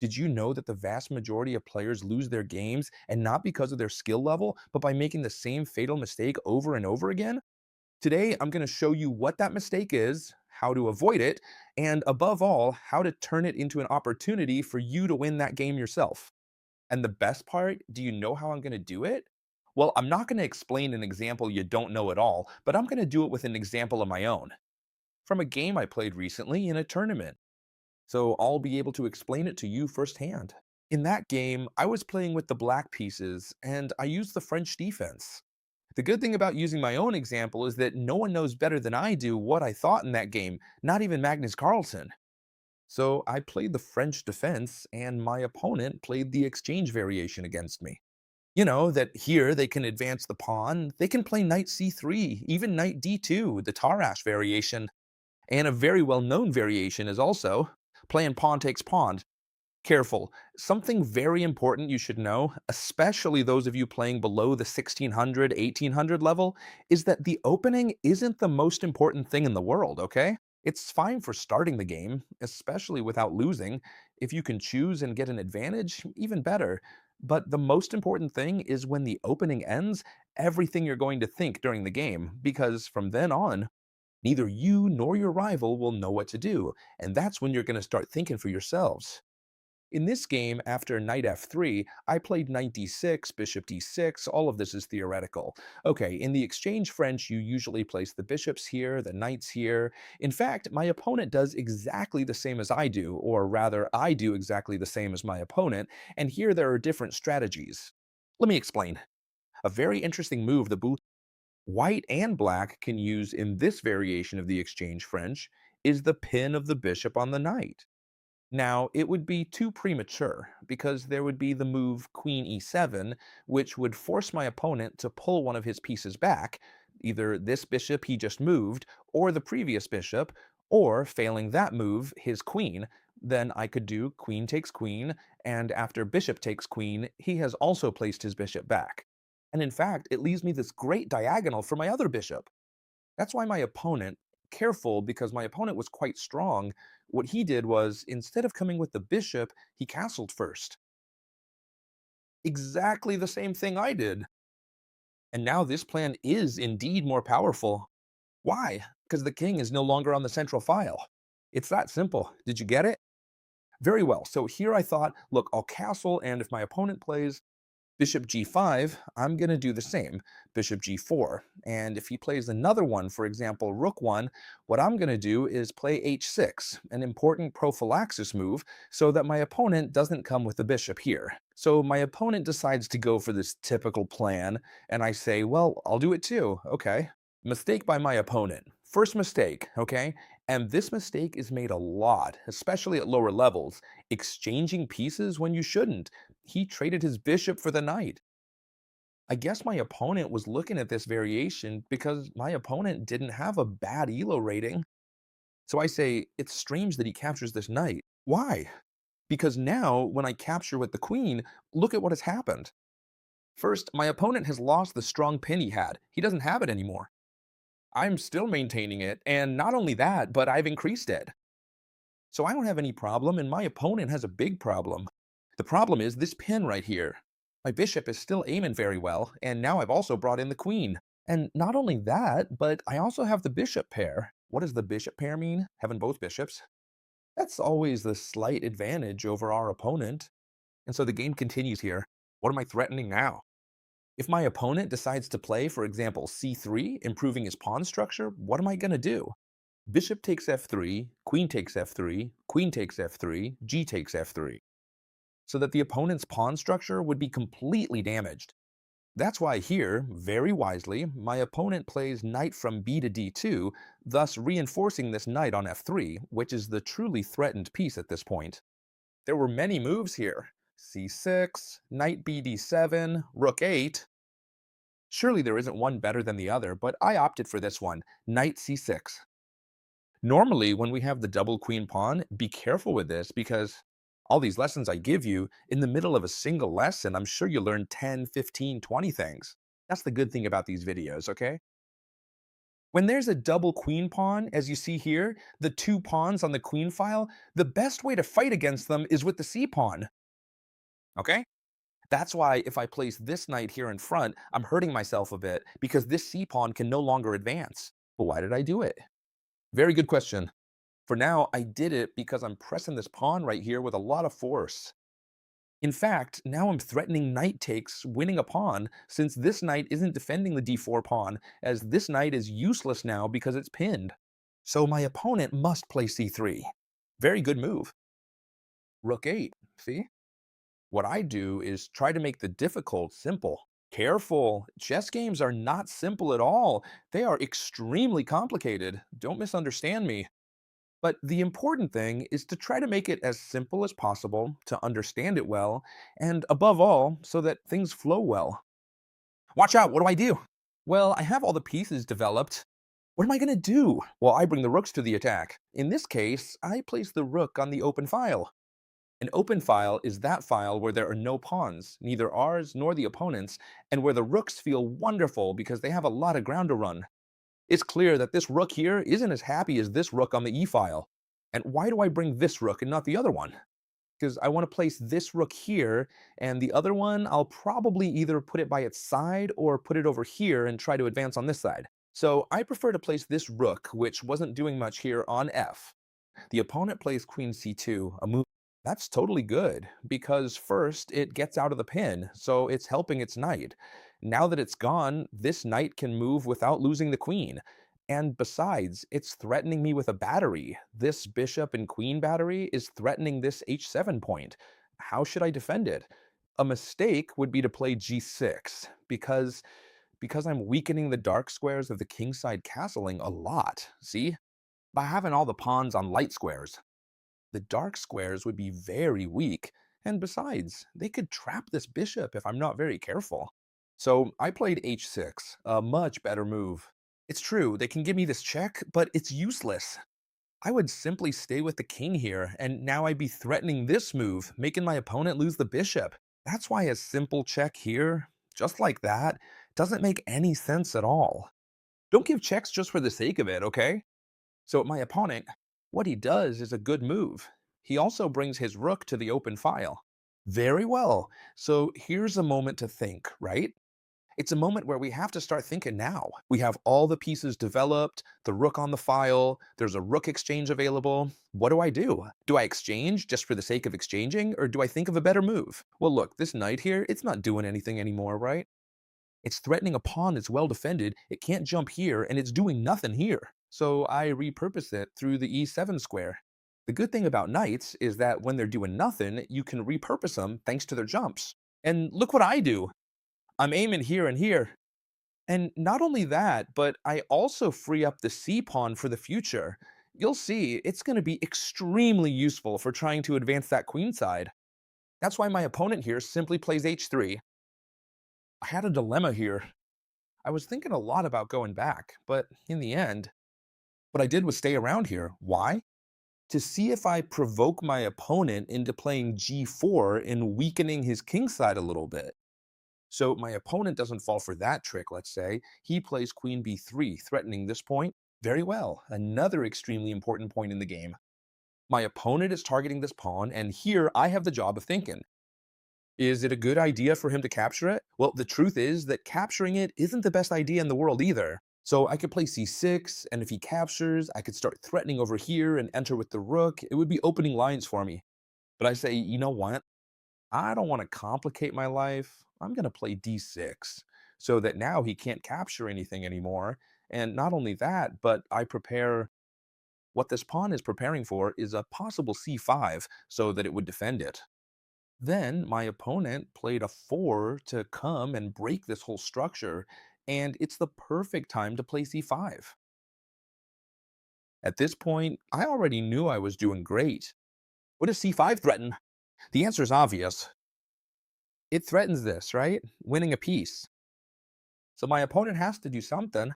Did you know that the vast majority of players lose their games, and not because of their skill level, but by making the same fatal mistake over and over again? Today, I'm going to show you what that mistake is, how to avoid it, and above all, how to turn it into an opportunity for you to win that game yourself. And the best part, do you know how I'm going to do it? Well, I'm not going to explain an example you don't know at all, but I'm going to do it with an example of my own from a game I played recently in a tournament. So I'll be able to explain it to you firsthand. In that game, I was playing with the black pieces, and I used the French defense. The good thing about using my own example is that no one knows better than I do what I thought in that game, not even Magnus Carlsen. So I played the French defense, and my opponent played the exchange variation against me. You know, that here they can advance the pawn, they can play knight c3, even knight d2, the Tarash variation, and a very well known variation is also playing pawn takes pawn. Careful. Something very important you should know, especially those of you playing below the 1600, 1800 level, is that the opening isn't the most important thing in the world, okay? It's fine for starting the game, especially without losing. If you can choose and get an advantage, even better. But the most important thing is when the opening ends, everything you're going to think during the game, because from then on, neither you nor your rival will know what to do, and that's when you're going to start thinking for yourselves. In this game, after knight f3, I played knight d6, bishop d6, all of this is theoretical. Okay, in the exchange French, you usually place the bishops here, the knights here. In fact, my opponent does exactly the same as I do, or rather, I do exactly the same as my opponent, and here there are different strategies. Let me explain. A very interesting move the both white and black can use in this variation of the exchange French is the pin of the bishop on the knight. Now, it would be too premature, because there would be the move queen e7, which would force my opponent to pull one of his pieces back, either this bishop he just moved, or the previous bishop, or failing that move, his queen. Then I could do queen takes queen, and after bishop takes queen, he has also placed his bishop back. And in fact, it leaves me this great diagonal for my other bishop. That's why my opponent, careful because my opponent was quite strong, what he did was, instead of coming with the bishop, he castled first. Exactly the same thing I did. And now this plan is indeed more powerful. Why? Because the king is no longer on the central file. It's that simple. Did you get it? Very well. So here I thought, look, I'll castle, and if my opponent plays Bishop g5, I'm going to do the same, bishop g4. And if he plays another one, for example, rook 1, what I'm going to do is play h6, an important prophylaxis move, so that my opponent doesn't come with the bishop here. So my opponent decides to go for this typical plan, and I say, well, I'll do it too, okay. Mistake by my opponent. First mistake, okay? And this mistake is made a lot, especially at lower levels, exchanging pieces when you shouldn't. He traded his bishop for the knight. I guess my opponent was looking at this variation because my opponent didn't have a bad ELO rating. So I say, it's strange that he captures this knight. Why? Because now, when I capture with the queen, look at what has happened. First, my opponent has lost the strong pin he had. He doesn't have it anymore. I'm still maintaining it, and not only that, but I've increased it. So I don't have any problem, and my opponent has a big problem. The problem is this pin right here. My bishop is still aiming very well, and now I've also brought in the queen. And not only that, but I also have the bishop pair. What does the bishop pair mean? Having both bishops? That's always the slight advantage over our opponent. And so the game continues here. What am I threatening now? If my opponent decides to play, for example, c3, improving his pawn structure, what am I going to do? Bishop takes f3, queen takes f3, queen takes f3, g takes f3, so that the opponent's pawn structure would be completely damaged. That's why here, very wisely, my opponent plays knight from b to d2, thus reinforcing this knight on f3, which is the truly threatened piece at this point. There were many moves here. c6, knight b d7, rook 8. Surely there isn't one better than the other, but I opted for this one, knight c6. Normally, when we have the double queen pawn, be careful with this because all these lessons I give you, in the middle of a single lesson, I'm sure you learn 10, 15, 20 things. That's the good thing about these videos, okay? When there's a double queen pawn, as you see here, the two pawns on the queen file, the best way to fight against them is with the c pawn. Okay? That's why if I place this knight here in front, I'm hurting myself a bit because this c pawn can no longer advance. But why did I do it? Very good question. For now, I did it because I'm pressing this pawn right here with a lot of force. In fact, now I'm threatening knight takes, winning a pawn, since this knight isn't defending the d4 pawn, as this knight is useless now because it's pinned. So my opponent must play c3. Very good move. Rook 8, see? What I do is try to make the difficult simple. Careful, chess games are not simple at all. They are extremely complicated. Don't misunderstand me. But the important thing is to try to make it as simple as possible, to understand it well, and above all, so that things flow well. Watch out, what do I do? Well, I have all the pieces developed. What am I going to do? Well, I bring the rooks to the attack. In this case, I place the rook on the open file. An open file is that file where there are no pawns, neither ours nor the opponent's, and where the rooks feel wonderful because they have a lot of ground to run. It's clear that this rook here isn't as happy as this rook on the e-file. And why do I bring this rook and not the other one? Because I want to place this rook here, and the other one, I'll probably either put it by its side or put it over here and try to advance on this side. So I prefer to place this rook, which wasn't doing much here, on f. The opponent plays queen c2, a move that's totally good, because first, it gets out of the pin, so it's helping its knight. Now that it's gone, this knight can move without losing the queen. And besides, it's threatening me with a battery. This bishop and queen battery is threatening this h7 point. How should I defend it? A mistake would be to play g6, because I'm weakening the dark squares of the kingside castling a lot, see? By having all the pawns on light squares. The dark squares would be very weak, and besides, they could trap this bishop if I'm not very careful. So I played h6, a much better move. It's true, they can give me this check, but it's useless. I would simply stay with the king here, and now I'd be threatening this move, making my opponent lose the bishop. That's why a simple check here, just like that, doesn't make any sense at all. Don't give checks just for the sake of it, okay? So my opponent, what he does is a good move. He also brings his rook to the open file. Very well. So here's a moment to think, right? It's a moment where we have to start thinking now. We have all the pieces developed, the rook on the file, there's a rook exchange available. What do I do? Do I exchange just for the sake of exchanging, or do I think of a better move? Well, look, this knight here, it's not doing anything anymore, right? It's threatening a pawn that's well defended, it can't jump here, and it's doing nothing here. So I repurpose it through the e7 square. The good thing about knights is that when they're doing nothing, you can repurpose them thanks to their jumps. And look what I do. I'm aiming here and here. And not only that, but I also free up the c pawn for the future. You'll see, it's going to be extremely useful for trying to advance that queen side. That's why my opponent here simply plays h3. I had a dilemma here. I was thinking a lot about going back, but in the end, what I did was stay around here. Why? To see if I provoke my opponent into playing g4 and weakening his king side a little bit. So my opponent doesn't fall for that trick, let's say. He plays queen b3, threatening this point. Very well, another extremely important point in the game. My opponent is targeting this pawn, and here I have the job of thinking. Is it a good idea for him to capture it? Well, the truth is that capturing it isn't the best idea in the world either. So I could play c6, and if he captures, I could start threatening over here and enter with the rook. It would be opening lines for me. But I say, you know what? I don't want to complicate my life. I'm going to play d6 so that now he can't capture anything anymore. And not only that, but I prepare what this pawn is preparing for is a possible c5 so that it would defend it. Then my opponent played a 4 to come and break this whole structure, and it's the perfect time to play c5. At this point, I already knew I was doing great. What does c5 threaten? The answer is obvious. It threatens this, right? Winning a piece. So my opponent has to do something.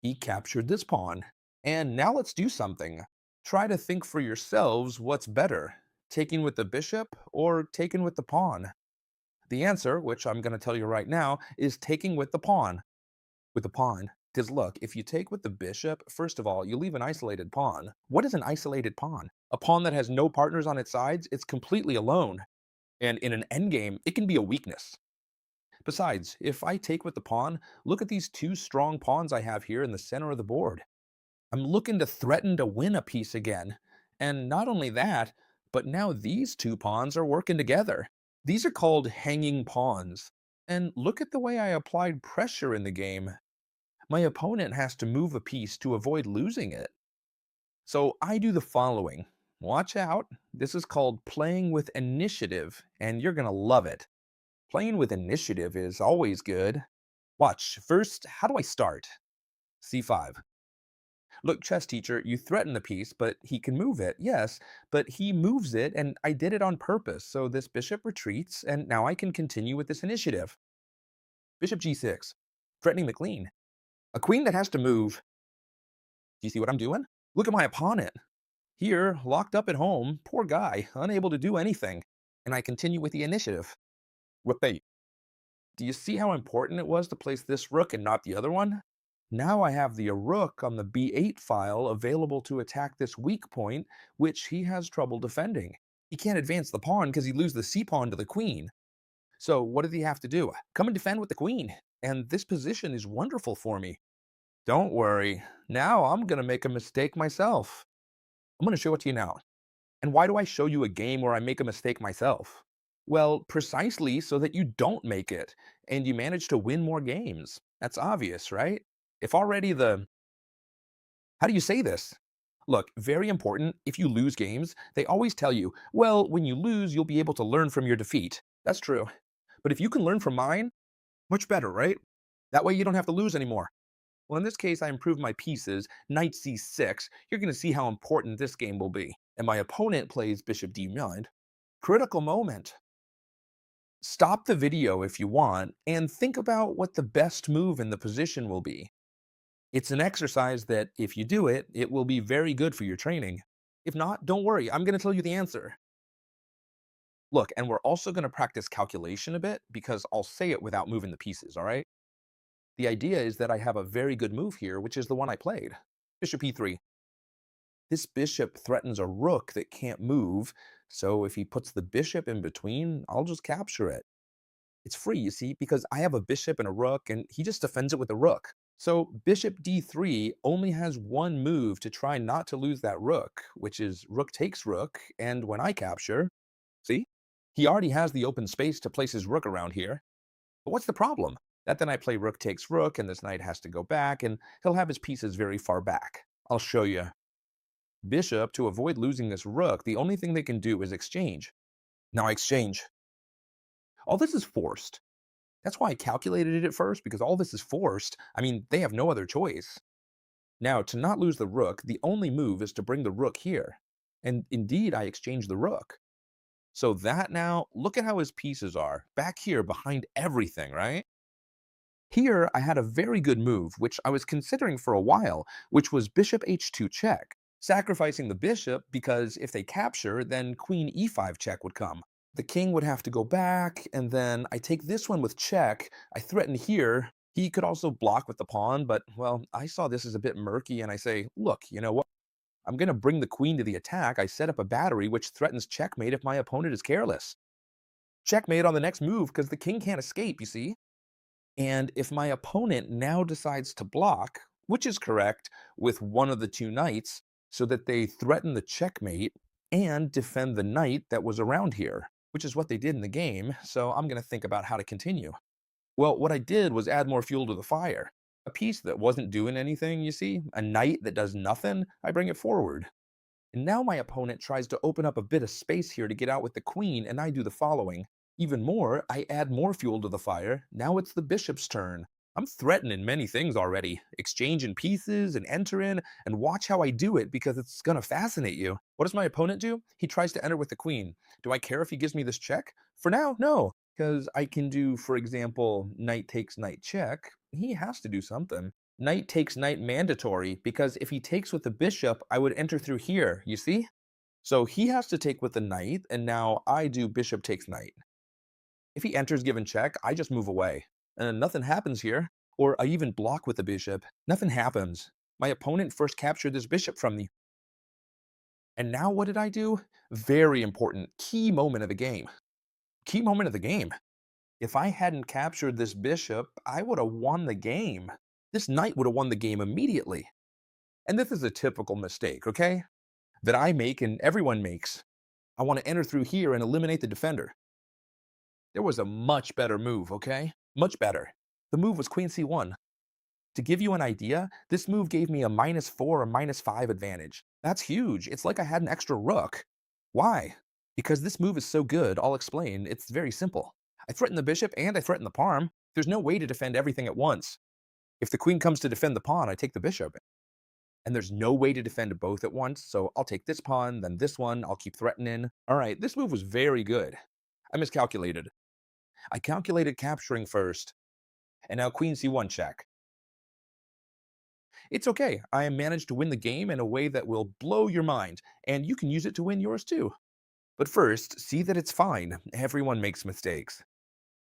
He captured this pawn. And now let's do something. Try to think for yourselves what's better, taking with the bishop or taking with the pawn. The answer, which I'm going to tell you right now, is taking with the pawn. With the pawn. Because look, if you take with the bishop, first of all, you leave an isolated pawn. What is an isolated pawn? A pawn that has no partners on its sides? It's completely alone. And in an endgame, it can be a weakness. Besides, if I take with the pawn, look at these two strong pawns I have here in the center of the board. I'm looking to threaten to win a piece again. And not only that, but now these two pawns are working together. These are called hanging pawns. And look at the way I applied pressure in the game. My opponent has to move a piece to avoid losing it. So I do the following. Watch out. This is called playing with initiative, and you're going to love it. Playing with initiative is always good. Watch. First, how do I start? C5. Look, chess teacher, you threaten the piece, but he can move it. Yes, but he moves it, and I did it on purpose. So this bishop retreats, and now I can continue with this initiative. Bishop g6, threatening the queen. A queen that has to move. Do you see what I'm doing? Look at my opponent. Here, locked up at home, poor guy, unable to do anything. And I continue with the initiative. Rook 8. Do you see how important it was to place this rook and not the other one? Now I have the rook on the b8 file available to attack this weak point, which he has trouble defending. He can't advance the pawn because he loses the c-pawn to the queen. So what did he have to do? Come and defend with the queen. And this position is wonderful for me. Don't worry. Now I'm going to make a mistake myself. I'm going to show it to you now. And why do I show you a game where I make a mistake myself? Well, precisely so that you don't make it and you manage to win more games. That's obvious, right? If already how do you say this? Look, very important, if you lose games, they always tell you, well, when you lose, you'll be able to learn from your defeat. That's true. But if you can learn from mine, much better, right? That way you don't have to lose anymore. Well, in this case, I improved my pieces, knight c6. You're going to see how important this game will be. And my opponent plays bishop d9. Critical moment. Stop the video if you want and think about what the best move in the position will be. It's an exercise that, if you do it, it will be very good for your training. If not, don't worry, I'm going to tell you the answer. Look, and we're also going to practice calculation a bit because I'll say it without moving the pieces, all right? The idea is that I have a very good move here, which is the one I played. Bishop e3. This bishop threatens a rook that can't move, so if he puts the bishop in between, I'll just capture it. It's free, you see, because I have a bishop and a rook, and he just defends it with a rook. So bishop d3 only has one move to try not to lose that rook, which is rook takes rook, and when I capture, see? He already has the open space to place his rook around here. But what's the problem? That then I play rook takes rook, and this knight has to go back, and he'll have his pieces very far back. I'll show you. Bishop, to avoid losing this rook, the only thing they can do is exchange. Now I exchange. All this is forced. That's why I calculated it at first, because all this is forced. I mean, they have no other choice. Now, to not lose the rook, the only move is to bring the rook here. And indeed, I exchange the rook. So that now, look at how his pieces are, back here behind everything, right? Here, I had a very good move, which I was considering for a while, which was bishop h2 check, sacrificing the bishop because if they capture, then queen e5 check would come. The king would have to go back, and then I take this one with check, I threaten here. He could also block with the pawn, but, well, I saw this as a bit murky, and I say, look, you know what? I'm going to bring the queen to the attack. I set up a battery which threatens checkmate if my opponent is careless. Checkmate on the next move because the king can't escape, you see? And if my opponent now decides to block, which is correct, with one of the two knights, so that they threaten the checkmate and defend the knight that was around here, which is what they did in the game, so I'm going to think about how to continue. Well, what I did was add more fuel to the fire. A piece that wasn't doing anything, you see, a knight that does nothing, I bring it forward. And now my opponent tries to open up a bit of space here to get out with the queen, and I do the following. Even more, I add more fuel to the fire. Now it's the bishop's turn. I'm threatening many things already. Exchange in pieces and enter in, and watch how I do it because it's gonna fascinate you. What does my opponent do? He tries to enter with the queen. Do I care if he gives me this check? For now, no, because I can do, for example, knight takes knight check. He has to do something. Knight takes knight mandatory, because if he takes with the bishop, I would enter through here, you see? So he has to take with the knight, and now I do bishop takes knight. If he enters given check, I just move away. And nothing happens here. or I even block with the bishop, nothing happens. My opponent first captured this bishop from me. And now what did I do? Very important, key moment of the game. Key moment of the game. If I hadn't captured this bishop, I would have won the game. This knight would have won the game immediately. And this is a typical mistake, okay? That I make and everyone makes. I want to enter through here and eliminate the defender. There was a much better move, okay? Much better. The move was queen c1. To give you an idea, this move gave me a -4 or -5 advantage. That's huge. It's like I had an extra rook. Why? Because this move is so good, I'll explain. It's very simple. I threaten the bishop and I threaten the pawn. There's no way to defend everything at once. If the queen comes to defend the pawn, I take the bishop. And there's no way to defend both at once, so I'll take this pawn, then this one, I'll keep threatening. All right, this move was very good. I miscalculated. I calculated capturing first, and now queen c1 check. It's okay, I managed to win the game in a way that will blow your mind, and you can use it to win yours too. But first, see that it's fine. Everyone makes mistakes.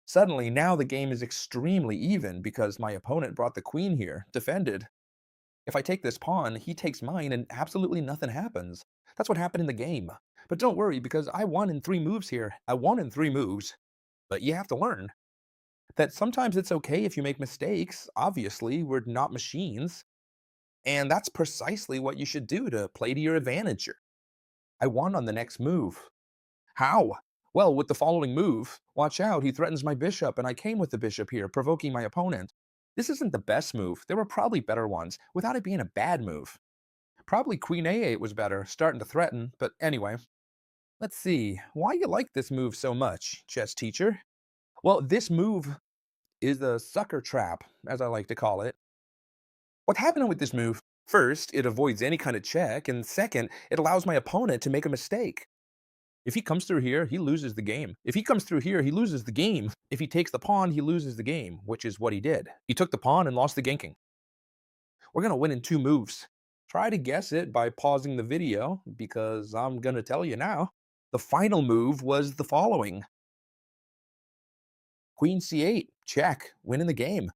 Suddenly, now the game is extremely even because my opponent brought the queen here, defended. If I take this pawn, he takes mine and absolutely nothing happens. That's what happened in the game. But don't worry because I won in 3 moves here. I won in 3 moves. But you have to learn that sometimes it's okay if you make mistakes. Obviously, we're not machines. And that's precisely what you should do to play to your advantage. I won on the next move. How? Well, with the following move. Watch out, he threatens my bishop, and I came with the bishop here, provoking my opponent. This isn't the best move. There were probably better ones, without it being a bad move. Probably queen a8 was better, starting to threaten, but anyway. Let's see, why you like this move so much, chess teacher? Well, this move is a sucker trap, as I like to call it. What happened with this move? First, it avoids any kind of check, and second, it allows my opponent to make a mistake. If he comes through here, he loses the game. If he comes through here, he loses the game. If he takes the pawn, he loses the game, which is what he did. He took the pawn and lost the ganking. We're going to win in 2 moves. Try to guess it by pausing the video, because I'm going to tell you now. The final move was the following. Queen c8, check, winning the game.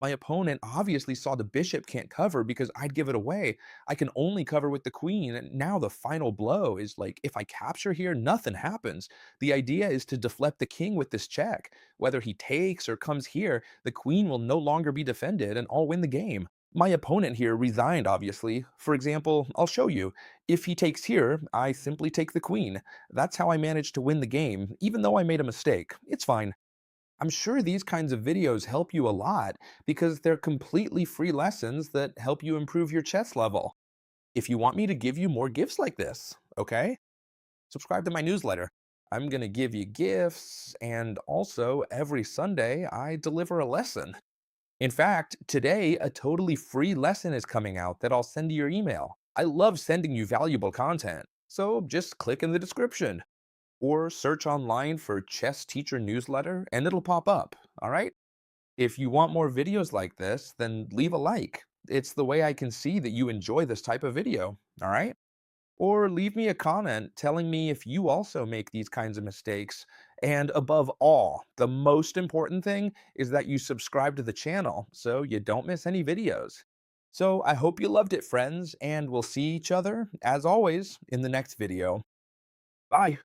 My opponent obviously saw the bishop can't cover because I'd give it away. I can only cover with the queen, and now the final blow is like, if I capture here, nothing happens. The idea is to deflect the king with this check. Whether he takes or comes here, the queen will no longer be defended, and I'll win the game. My opponent here resigned, obviously. For example, I'll show you. If he takes here, I simply take the queen. That's how I managed to win the game, even though I made a mistake. It's fine. I'm sure these kinds of videos help you a lot because they're completely free lessons that help you improve your chess level. If you want me to give you more gifts like this, okay? Subscribe to my newsletter. I'm going to give you gifts, and also every Sunday I deliver a lesson. In fact, today a totally free lesson is coming out that I'll send to your email. I love sending you valuable content, so just click in the description or search online for Chess Teacher Newsletter and it'll pop up, all right? If you want more videos like this, then leave a like. It's the way I can see that you enjoy this type of video, all right? Or leave me a comment telling me if you also make these kinds of mistakes. And above all, the most important thing is that you subscribe to the channel so you don't miss any videos. So I hope you loved it, friends, and we'll see each other, as always, in the next video. Bye.